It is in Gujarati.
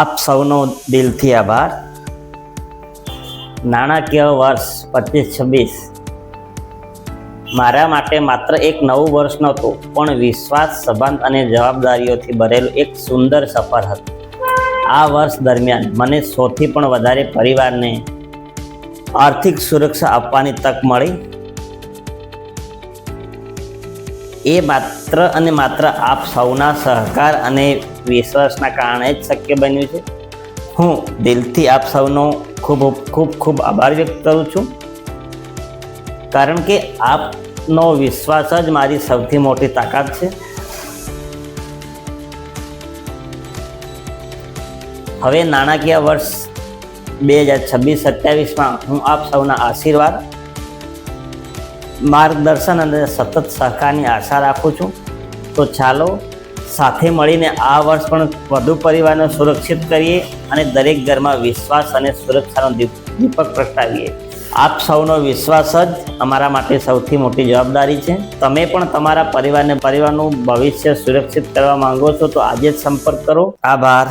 આપ સૌનો દિલથી આભાર. નાણાકીય વર્ષ 25-26 મારા માટે માત્ર એક નવું વર્ષ નહોતું, પણ વિશ્વાસ, સંબંધ અને જવાબદારીઓથી ભરેલું એક સુંદર સફર હતું. આ વર્ષ દરમિયાન મને સૌથી પણ વધારે પરિવારને આર્થિક સુરક્ષા આપવાની તક મળી. એ માત્ર અને માત્ર આપ સૌના સહકાર અને વિશ્વાસના કારણે જ શક્ય બન્યું છે. હું દિલથી આપ સૌનો ખૂબ ખૂબ ખૂબ આભાર વ્યક્ત કરું છું, કારણ કે આપનો વિશ્વાસ જ મારી સૌથી મોટી તાકાત છે. હવે નાણાકીય વર્ષ 2026-27માં હું આપ સૌના આશીર્વાદ, માર્ગદર્શન અને સતત સહકારની આશા રાખું છું. તો ચાલો સાથે મળીને આ વર્ષ પણ વધુ પરિવારને સુરક્ષિત કરીએ અને દરેક ઘરમાં વિશ્વાસ અને સુરક્ષાનો દીપક પ્રગટાવીએ. આપ સૌનો વિશ્વાસ જ અમારા માટે સૌથી મોટી જવાબદારી છે. તમે પણ તમારા પરિવારનું ભવિષ્ય સુરક્ષિત કરવા માંગો છો તો આજે જ સંપર્ક કરો. આભાર.